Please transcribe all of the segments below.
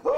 Où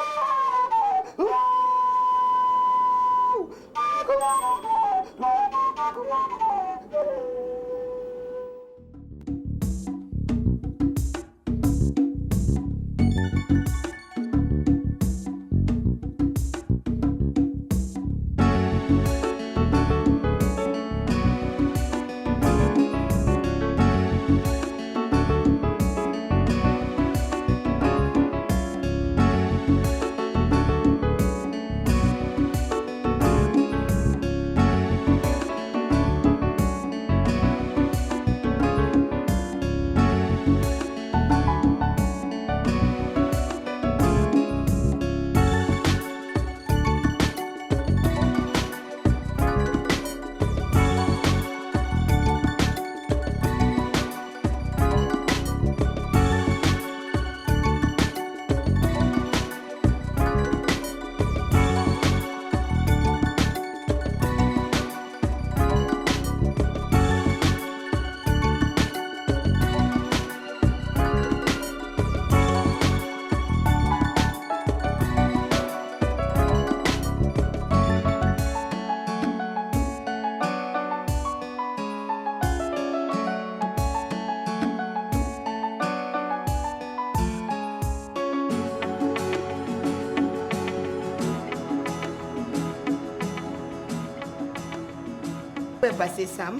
est passé Sam?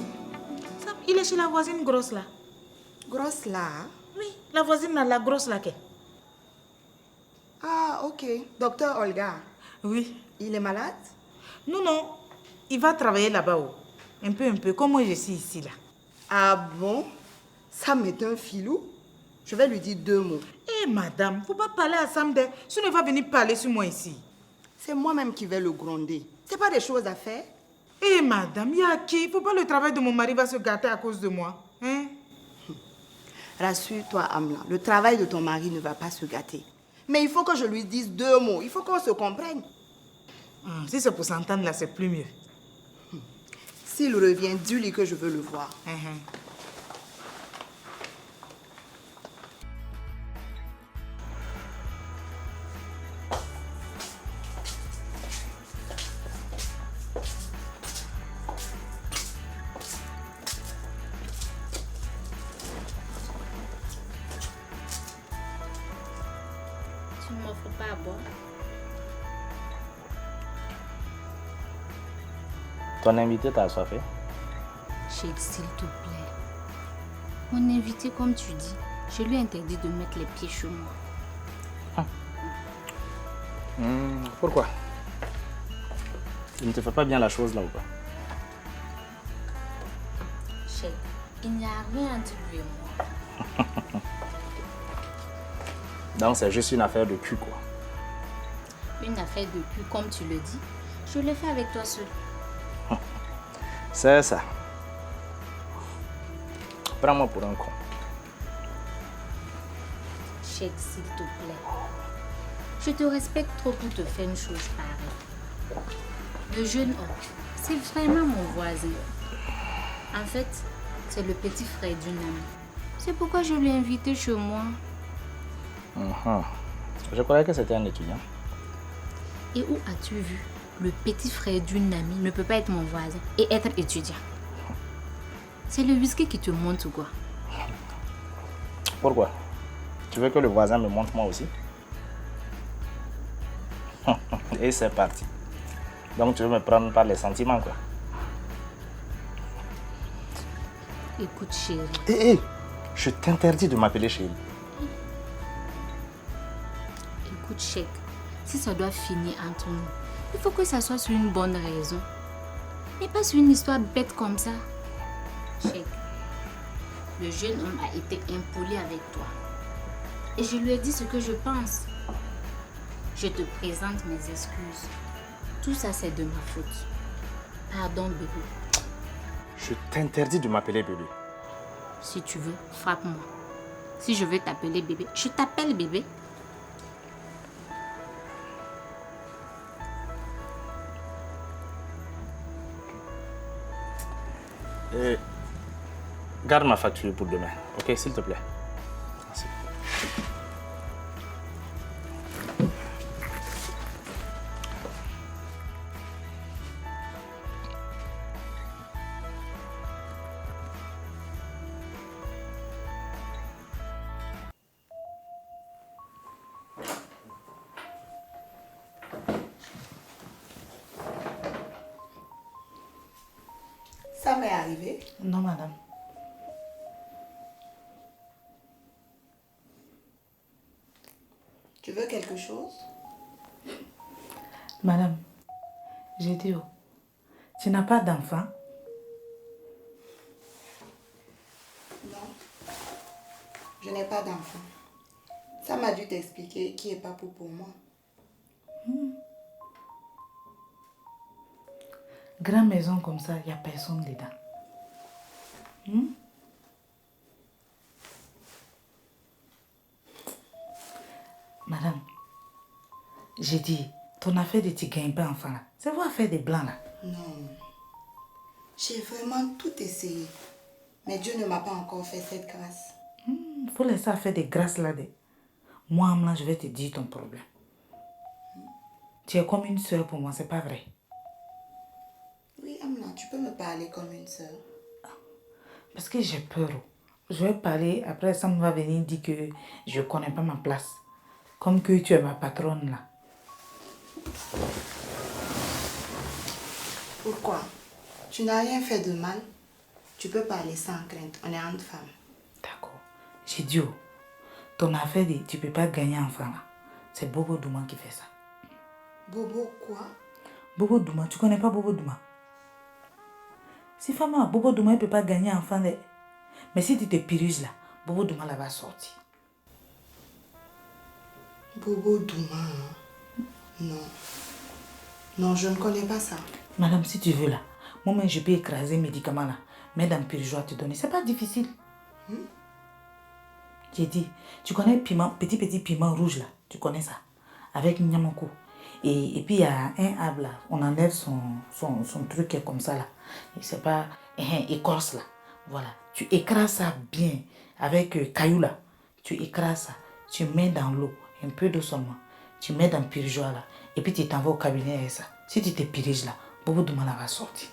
Sam, il est chez la voisine grosse là. Grosse là? Oui, la voisine là, la grosse là. Ah, ok. Docteur Olga. Oui. Il est malade? Non, non. Il va travailler là-bas. Un peu, comme moi je suis ici là. Ah bon? Sam est un filou? Je vais lui dire 2 mots. Eh madame, faut pas parler à Sam de... Sinon il va venir parler sur moi ici. C'est moi-même qui vais le gronder. C'est pas des choses à faire? Eh madame, il y a qui? Faut pas le travail de mon mari va se gâter à cause de moi. Hein? Rassure-toi, Amla. Le travail de ton mari ne va pas se gâter. Mais il faut que je lui dise 2 mots. Il faut qu'on se comprenne. Si c'est pour s'entendre là, c'est plus mieux. S'il revient, dis-lui que je veux le voir. Tu ne m'offres pas à boire? Ton invité t'a assoiffé? Sheikh, s'il te plaît. Mon invité, comme tu dis, je lui ai interdit de mettre les pieds chez moi. Pourquoi? Il ne te fait pas bien la chose là ou pas? Sheikh, il n'y a rien entre lui et moi. Donc c'est juste une affaire de cul quoi. Une affaire de cul, comme tu le dis. Je l'ai fait avec toi seul. C'est ça. Prends-moi pour un con. Sheikh, s'il te plaît. Je te respecte trop pour te faire une chose pareille. Le jeune homme, c'est vraiment mon voisin. En fait, c'est le petit frère d'une amie. C'est pourquoi je l'ai invité chez moi. Je croyais que c'était un étudiant. Et où as-tu vu? Le petit frère d'une amie ne peut pas être mon voisin et être étudiant. C'est le whisky qui te monte ou quoi? Pourquoi? Tu veux que le voisin me montre moi aussi? Et c'est parti. Donc tu veux me prendre par les sentiments quoi? Écoute chérie. Hé, je t'interdis de m'appeler chérie. Écoute Sheikh, si ça doit finir entre nous, il faut que ça soit sur une bonne raison. Et pas sur une histoire bête comme ça. Sheikh, le jeune homme a été impoli avec toi. Et je lui ai dit ce que je pense. Je te présente mes excuses. Tout ça, c'est de ma faute. Pardon, bébé. Je t'interdis de m'appeler bébé. Si tu veux, frappe-moi. Si je veux t'appeler bébé, je t'appelle bébé. Et garde ma facture pour demain, ok, s'il te plaît. Merci. est arrivé? Non, madame. Tu veux quelque chose? Madame, j'ai dit, tu n'as pas d'enfant? Non. Je n'ai pas d'enfant. Ça m'a dû t'expliquer qui est Papou pour moi. Grande maison comme ça, il n'y a personne dedans. Madame, j'ai dit, ton affaire de tu gagnes pas enfant là, c'est vous affaire des blancs là. Non. J'ai vraiment tout essayé. Mais Dieu ne m'a pas encore fait cette grâce. Il faut laisser faire des grâces là. Moi, Amla, je vais te dire ton problème. Tu es comme une soeur pour moi, c'est pas vrai. Oui, Amna, tu peux me parler comme une soeur. Parce que j'ai peur. Je vais parler, après ça me va venir dire que je ne connais pas ma place. Comme que tu es ma patronne là. Pourquoi? Tu n'as rien fait de mal. Tu peux parler sans crainte. On est entre femmes. D'accord. J'ai dit, ton affaire de tu ne peux pas gagner enfant là. C'est Bobo Douma qui fait ça. Bobo quoi? Bobo Douma, tu connais pas Bobo Douma? Si femme, Bobo Douma ne peut pas gagner enfant. Mais si tu te piriges là, Bobo Douma là va sortir. Bobo Douma? Non. Non, je ne connais pas ça. Madame, si tu veux là, moi-même je peux écraser médicaments là, mettre dans le pirigeoire te donner. C'est pas difficile. J'ai dit, tu connais piment, petit piment rouge là, tu connais ça, avec Nyamoko. Et puis il y a un arbre là, on enlève son truc qui est comme ça là. C'est pas écorce là. Voilà, tu écrases ça bien avec caillou là. Tu écrases ça, tu mets dans l'eau, un peu d'eau seulement. Tu mets dans le pirigeoire là, et puis tu t'en vas au cabinet avec ça. Si tu te piriges là, Bobo Douma là va sortir.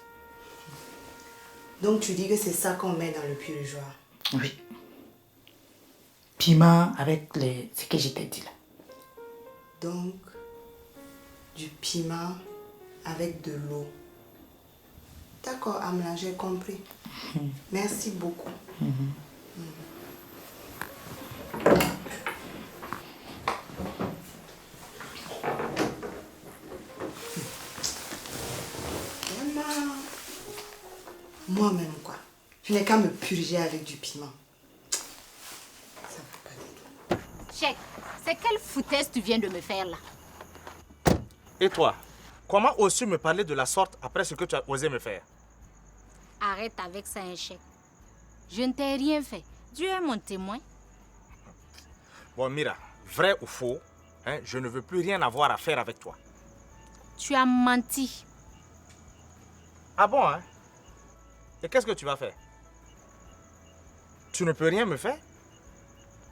Donc tu dis que c'est ça qu'on met dans le pirigeoire? Oui. Piment avec ce que je t'ai dit là. Donc, du piment avec de l'eau. D'accord, Amla, j'ai compris. Merci beaucoup. Vraiment. Moi-même, quoi. Je n'ai qu'à me purger avec du piment. Ça va pas du tout. Cheikh, c'est quelle foutaise tu viens de me faire là? Et toi, comment oses-tu me parler de la sorte après ce que tu as osé me faire? Arrête avec ça, un Cheikh. Je ne t'ai rien fait. Dieu est mon témoin. Bon, Mira, vrai ou faux, hein, je ne veux plus rien avoir à faire avec toi. Tu as menti. Ah bon, hein? Et qu'est-ce que tu vas faire? Tu ne peux rien me faire?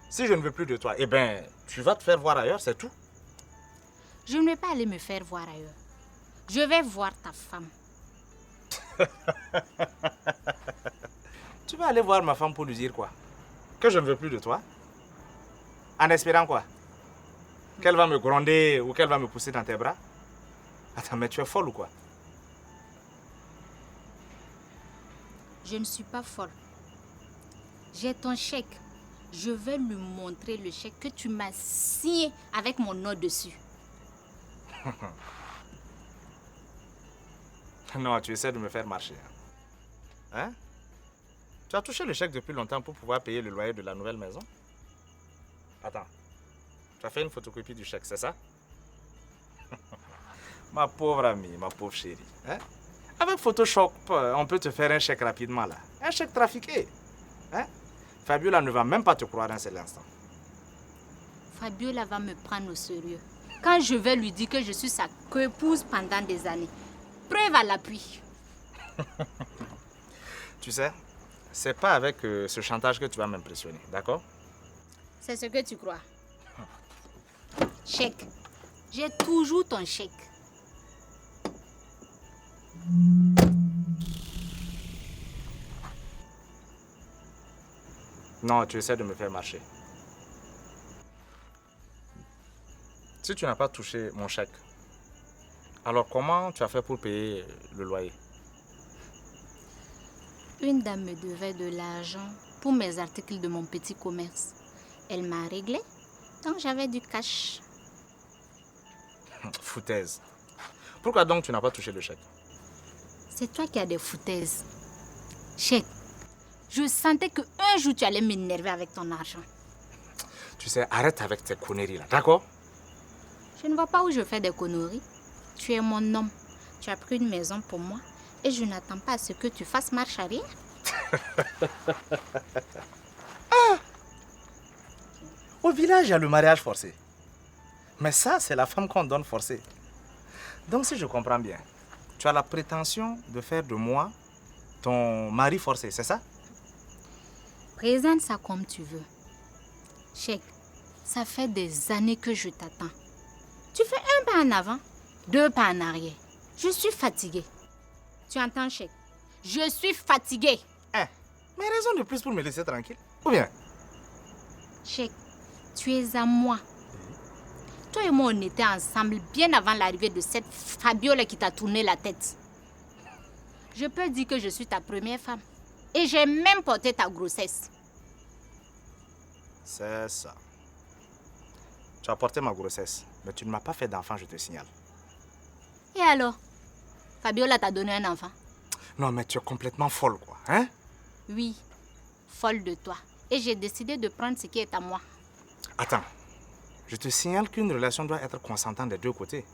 Si je ne veux plus de toi, eh bien, tu vas te faire voir ailleurs, c'est tout. Je ne vais pas aller me faire voir ailleurs. Je vais voir ta femme. Tu vas aller voir ma femme pour lui dire quoi? Que je ne veux plus de toi? En espérant quoi? Qu'elle va me gronder ou qu'elle va me pousser dans tes bras? Attends, mais tu es folle ou quoi? Je ne suis pas folle. J'ai ton chèque. Je vais lui montrer le chèque que tu m'as signé avec mon nom dessus. Non, tu essaies de me faire marcher. Hein? Tu as touché le chèque depuis longtemps pour pouvoir payer le loyer de la nouvelle maison? Attends, tu as fait une photocopie du chèque, c'est ça? Ma pauvre amie, ma pauvre chérie. Hein? Avec Photoshop, on peut te faire un chèque rapidement là. Un chèque trafiqué. Hein? Fabiola ne va même pas te croire un seul instant. Fabiola va me prendre au sérieux. Quand je vais lui dire que je suis sa épouse pendant des années. Preuve à l'appui. Tu sais, c'est pas avec ce chantage que tu vas m'impressionner, d'accord? C'est ce que tu crois. Chèque. J'ai toujours ton chèque. Non, tu essaies de me faire marcher. Si tu n'as pas touché mon chèque, alors comment tu as fait pour payer le loyer? Une dame me devait de l'argent pour mes articles de mon petit commerce. Elle m'a réglé, donc j'avais du cash. Foutaise. Pourquoi donc tu n'as pas touché le chèque? C'est toi qui as des foutaises. Chèque, je sentais qu'un jour tu allais m'énerver avec ton argent. Tu sais, arrête avec tes conneries là, d'accord? Je ne vois pas où je fais des conneries. Tu es mon homme. Tu as pris une maison pour moi et je n'attends pas à ce que tu fasses marche arrière. Au village, il y a le mariage forcé. Mais ça, c'est la femme qu'on donne forcée. Donc, si je comprends bien, tu as la prétention de faire de moi ton mari forcé, c'est ça? Présente ça comme tu veux. Chèque, ça fait des années que je t'attends. Tu fais un pas en avant, 2 pas en arrière. Je suis fatiguée. Tu entends, Chèque? Je suis fatiguée. Hein? Mais raison de plus pour me laisser tranquille. Ou bien? Chèque, tu es à moi. Toi et moi, on était ensemble bien avant l'arrivée de cette Fabiola qui t'a tourné la tête. Je peux dire que je suis ta première femme. Et j'ai même porté ta grossesse. C'est ça. Tu as porté ma grossesse, mais tu ne m'as pas fait d'enfant, je te signale. Et alors? Fabiola t'a donné un enfant? Non, mais tu es complètement folle, quoi. Hein? Oui, folle de toi. Et j'ai décidé de prendre ce qui est à moi. Attends. Je te signale qu'une relation doit être consentante des deux côtés.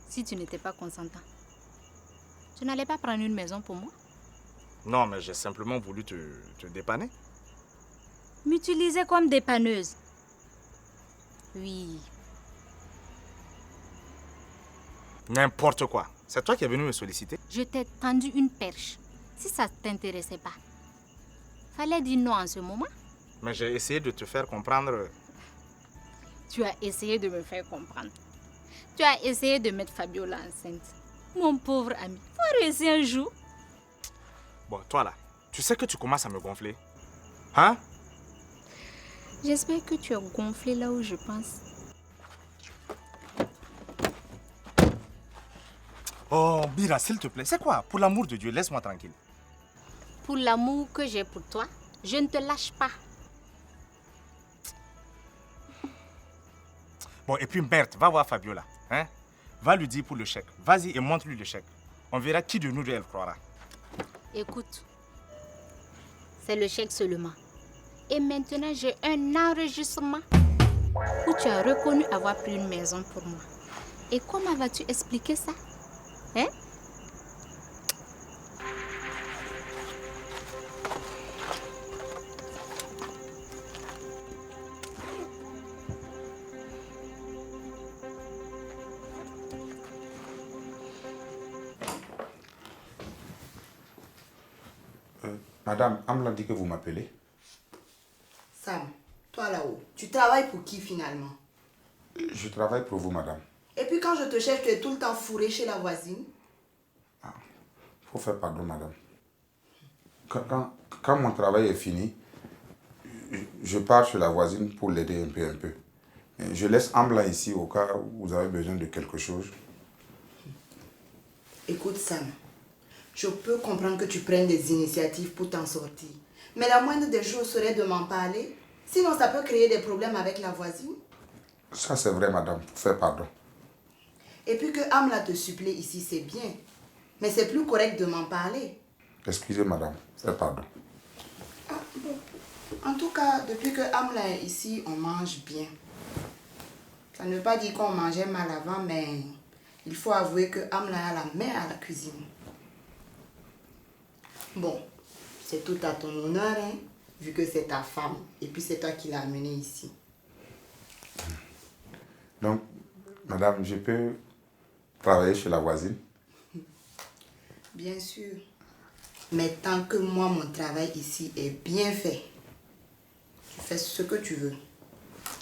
Si tu n'étais pas consentant, tu n'allais pas prendre une maison pour moi? Non, mais j'ai simplement voulu te dépanner. M'utiliser comme dépanneuse? Oui. N'importe quoi. C'est toi qui es venu me solliciter. Je t'ai tendu une perche. Si ça ne t'intéressait pas, fallait dire non en ce moment. Mais j'ai essayé de te faire comprendre. Tu as essayé de me faire comprendre. Tu as essayé de mettre Fabiola enceinte. Mon pauvre ami, faut réussir un jour. Bon, toi là, tu sais que tu commences à me gonfler. Hein? J'espère que tu es gonflé là où je pense. Oh, Bira, s'il te plaît, c'est quoi? Pour l'amour de Dieu, laisse-moi tranquille. Pour l'amour que j'ai pour toi, je ne te lâche pas. Bon, et puis Berthe, va voir Fabiola. Hein? Va lui dire pour le chèque. Vas-y et montre-lui le chèque. On verra qui de nous deux elle croira. Écoute, c'est le chèque seulement. Et maintenant, j'ai un enregistrement où tu as reconnu avoir pris une maison pour moi. Et comment vas-tu expliquer ça? Hein? Madame, Amla dit que vous m'appelez. Sam, toi là-haut, tu travailles pour qui finalement? Je travaille pour vous, madame. Et puis quand je te cherche, tu es tout le temps fourré chez la voisine. Faut faire pardon, madame. Quand mon travail est fini, je pars chez la voisine pour l'aider un peu. Je laisse Amla ici au cas où vous avez besoin de quelque chose. Écoute Sam, je peux comprendre que tu prennes des initiatives pour t'en sortir. Mais la moindre des choses serait de m'en parler. Sinon ça peut créer des problèmes avec la voisine. Ça c'est vrai, madame. Faut faire pardon. Et puis que Amla te supplée ici, c'est bien. Mais c'est plus correct de m'en parler. Excusez, madame. Faites pardon. Ah, bon. En tout cas, depuis que Amla est ici, on mange bien. Ça ne veut pas dire qu'on mangeait mal avant, mais il faut avouer que Amla a la main à la cuisine. Bon, c'est tout à ton honneur, hein, vu que c'est ta femme. Et puis c'est toi qui l'as amenée ici. Donc, madame, je peux travailler chez la voisine? Bien sûr. Mais tant que moi, mon travail ici est bien fait, tu fais ce que tu veux.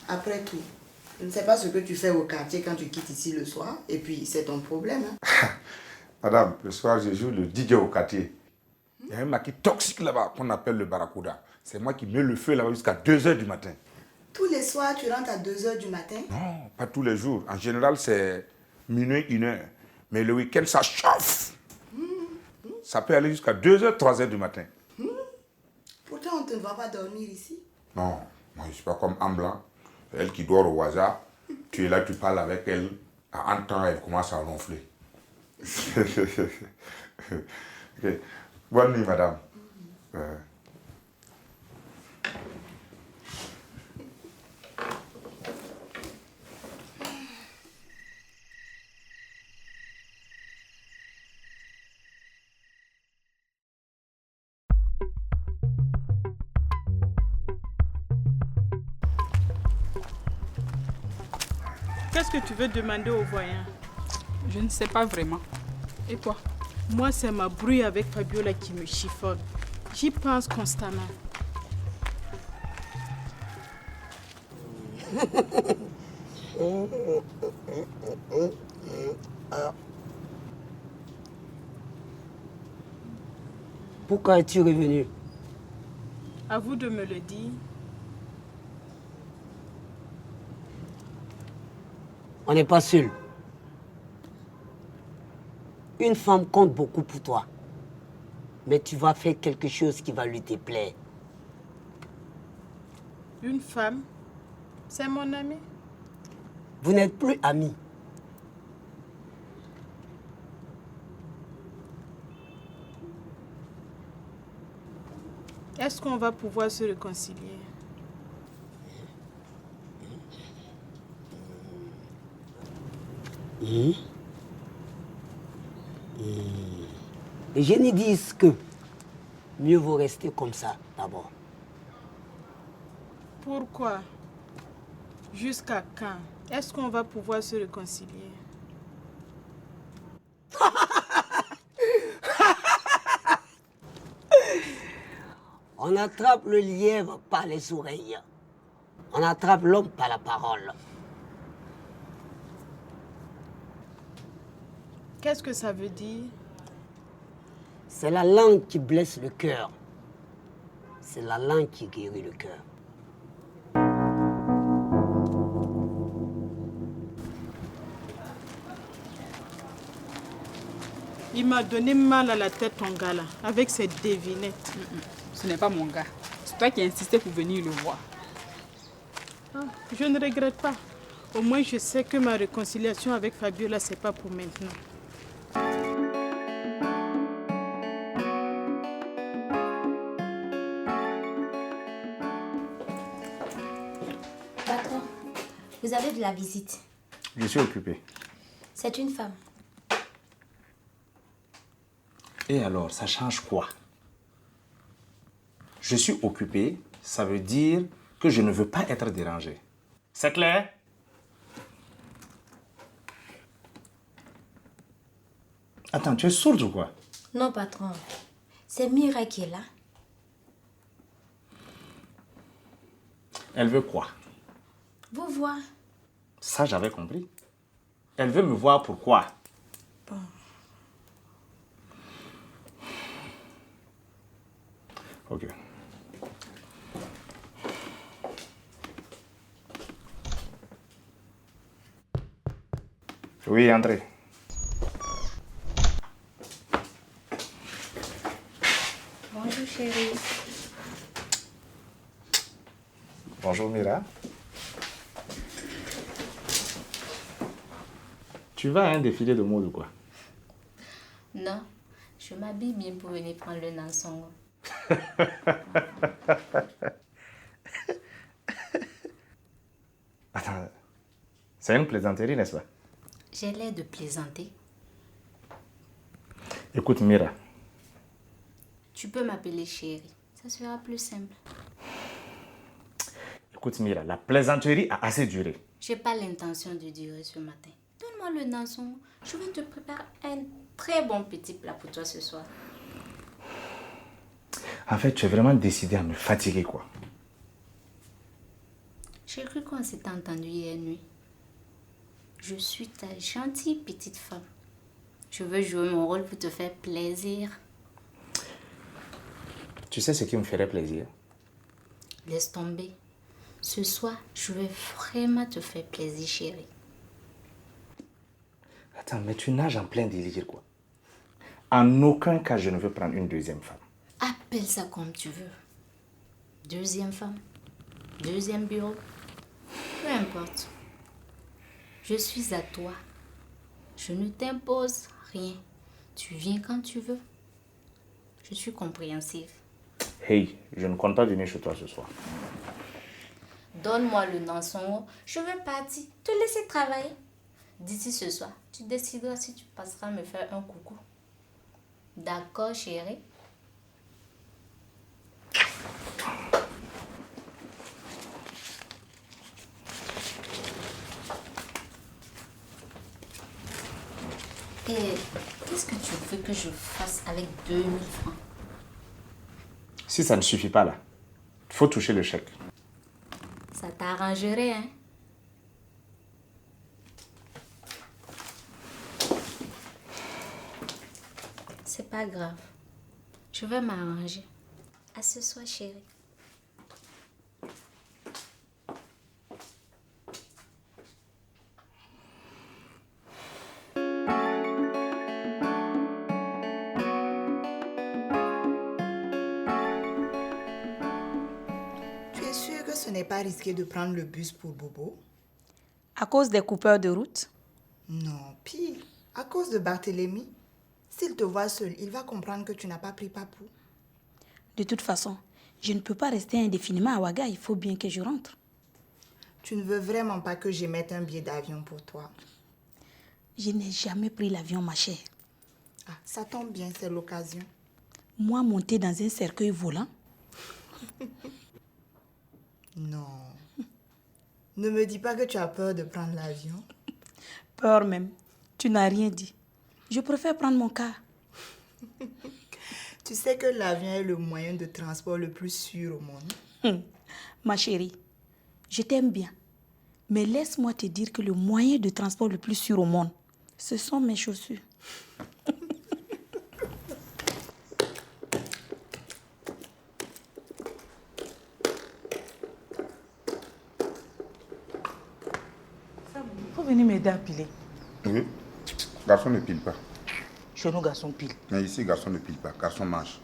Après tout, je ne sais pas ce que tu fais au quartier quand tu quittes ici le soir. Et puis, c'est ton problème. Hein. Madame, le soir, je joue le DJ au quartier. Il y a un maquis toxique là-bas qu'on appelle le Barracuda. C'est moi qui mets le feu là-bas jusqu'à 2 h du matin. Tous les soirs, tu rentres à 2 h du matin? Non, pas tous les jours. En général, c'est minuit, 1 h. Mais le week-end, ça chauffe. Ça peut aller jusqu'à 2h, 3h du matin. Pourtant, on ne te voit pas dormir ici. Non, moi je ne suis pas comme Ambla. Elle qui dort au hasard. Tu es là, tu parles avec elle. À un temps, elle commence à ronfler. Ok. Bonne nuit, madame. Qu'est-ce que tu veux demander aux voyants? Je ne sais pas vraiment. Et toi? Moi, c'est ma brouille avec Fabiola qui me chiffonne. J'y pense constamment. Pourquoi es-tu revenu? À vous de me le dire. On n'est pas seul. Une femme compte beaucoup pour toi. Mais tu vas faire quelque chose qui va lui déplaire. Une femme, c'est mon ami. Vous n'êtes plus amis. Est-ce qu'on va pouvoir se réconcilier? Les génies disent que mieux vaut rester comme ça d'abord. Pourquoi? Jusqu'à quand? Est-ce qu'on va pouvoir se réconcilier? On attrape le lièvre par les oreilles. On attrape l'homme par la parole. Qu'est-ce que ça veut dire? C'est la langue qui blesse le cœur. C'est la langue qui guérit le cœur. Il m'a donné mal à la tête, ton gars là, avec ses devinettes. Ce n'est pas mon gars. C'est toi qui as insisté pour venir le voir. Ah, je ne regrette pas. Au moins, je sais que ma réconciliation avec Fabiola, c'est pas pour maintenant. Patron, vous avez de la visite. Je suis occupé. C'est une femme. Et alors, ça change quoi? Je suis occupé, ça veut dire que je ne veux pas être dérangé. C'est clair? Attends, tu es sourde ou quoi? Non, patron. C'est Mira qui est là. Elle veut quoi? Vous voir. Ça, j'avais compris. Elle veut me voir pourquoi? Bon. Ok. Oui, André. Bonjour, chérie. Bonjour, Mira. Tu vas à un défilé de mode ou quoi? Non, je m'habille bien pour venir prendre le Nansongo. Attends, c'est une plaisanterie, n'est-ce pas? J'ai l'air de plaisanter. Écoute, Mira. Tu peux m'appeler chérie. Ça sera plus simple. Écoute, Mira, la plaisanterie a assez duré. J'ai pas l'intention de durer ce matin. Donne-moi le Nansongo. Je vais te préparer un très bon petit plat pour toi ce soir. En fait, tu es vraiment décidé à me fatiguer, quoi. J'ai cru qu'on s'était entendu hier nuit. Je suis ta gentille petite femme. Je veux jouer mon rôle pour te faire plaisir. Tu sais ce qui me ferait plaisir? Laisse tomber. Ce soir, je vais vraiment te faire plaisir, chérie. Attends, mais tu nages en plein délire, quoi. En aucun cas, je ne veux prendre une deuxième femme. Appelle ça comme tu veux. Deuxième femme, deuxième bureau, peu importe. Je suis à toi. Je ne t'impose rien. Tu viens quand tu veux. Je suis compréhensive. Hey, je ne compte pas venir chez toi ce soir. Donne-moi le Nansongo. Je veux partir. Te laisser travailler. D'ici ce soir, tu décideras si tu passeras me faire un coucou. D'accord, chérie? Et qu'est-ce que tu veux que je fasse avec 2000 francs? Si ça ne suffit pas là, il faut toucher le chèque. Ça t'arrangerait, hein? C'est pas grave. Je vais m'arranger. À ce soir, chérie. Tu es sûre que ce n'est pas risqué de prendre le bus pour Bobo? À cause des coupeurs de route? Non, pire. À cause de Barthélemy. S'il te voit seul, il va comprendre que tu n'as pas pris Papou. De toute façon, je ne peux pas rester indéfiniment à Ouaga. Il faut bien que je rentre. Tu ne veux vraiment pas que j'émette un billet d'avion pour toi? Je n'ai jamais pris l'avion, ma chère. Ah, ça tombe bien, c'est l'occasion. Moi, monter dans un cercueil volant? Non. Ne me dis pas que tu as peur de prendre l'avion. Peur même. Tu n'as rien dit. Je préfère prendre mon car. Tu sais que l'avion est le moyen de transport le plus sûr au monde. Ma chérie, je t'aime bien. Mais laisse-moi te dire que le moyen de transport le plus sûr au monde, ce sont mes chaussures. Il faut venir m'aider à piler. Oui. Garçon ne pile pas. Chez nous, garçon pile. Mais ici, garçon ne pile pas. Garçon mange.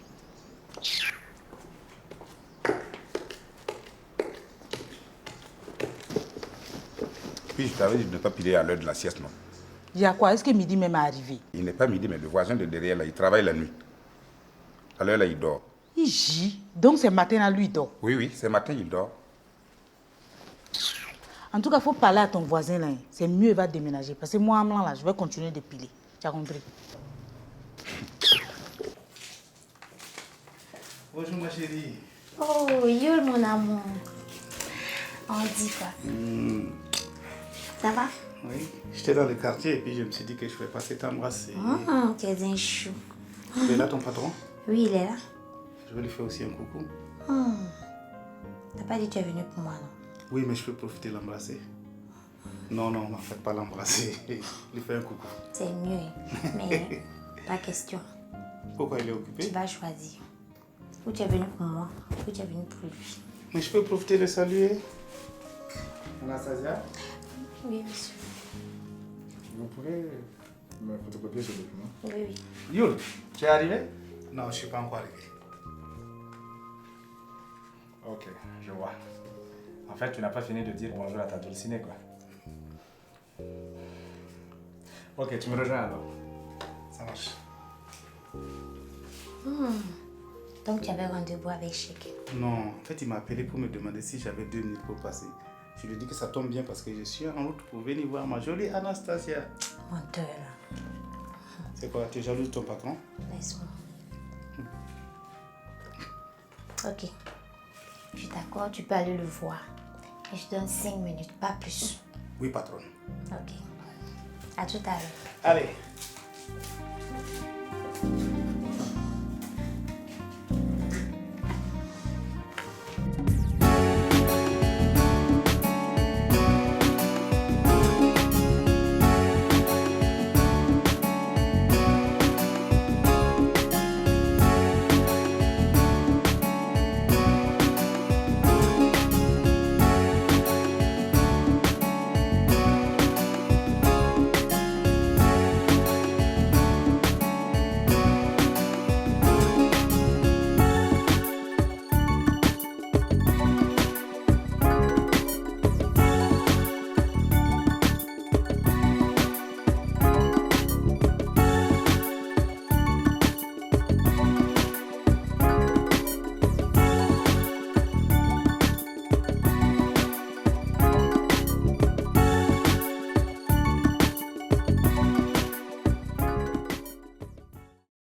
Puis je t'avais dit de ne pas piler à l'heure de la sieste, non? Il y a quoi? Est-ce que midi même est arrivé? Il n'est pas midi, mais le voisin de derrière, là, il travaille la nuit. À l'heure, là, il dort. Il gît. Donc c'est matin à lui, il dort. Oui, oui, ce matin, il dort. En tout cas, il faut parler à ton voisin là. C'est mieux, il va déménager. Parce que moi, là, je vais continuer de piler. Tu as compris? Bonjour ma chérie. Oh, yo mon amour. On dit quoi? Ça va? Oui, j'étais dans le quartier et puis je me suis dit que je vais passer t'embrasser. Oh, tu es un chou. Il est là ton patron? Oui, il est là. Je vais lui faire aussi un coucou. Oh. T'as pas dit que tu es venu pour moi, non? Oui, mais je peux profiter de l'embrasser. Non, non, en fait, pas l'embrasser. Lui faire un coucou. C'est mieux, mais pas question. Pourquoi il est occupé? Tu vas choisir. Ou tu es venu pour moi, ou tu es venu pour lui. Mais je peux profiter de saluer. Anastasia? Oui, monsieur. Vous pouvez me photocopier ce document? Oui, oui. Yul, tu es arrivé? Non, je ne suis pas encore arrivé. Ok, je vois. En fait, tu n'as pas fini de dire bonjour à ta dulcinée, quoi. Ok, tu me rejoins alors. Ça marche. Donc tu avais rendez-vous avec Cheikh. Non, en fait, il m'a appelé pour me demander si j'avais 2 minutes pour passer. Je lui ai dit que ça tombe bien parce que je suis en route pour venir voir ma jolie Anastasia. Menteur. C'est quoi, tu es jalouse de ton patron? Laisse-moi. Ok. Je suis d'accord, tu peux aller le voir. Et je donne 5 minutes, pas plus. Oui, patronne. Ok. À tout à l'heure. Allez.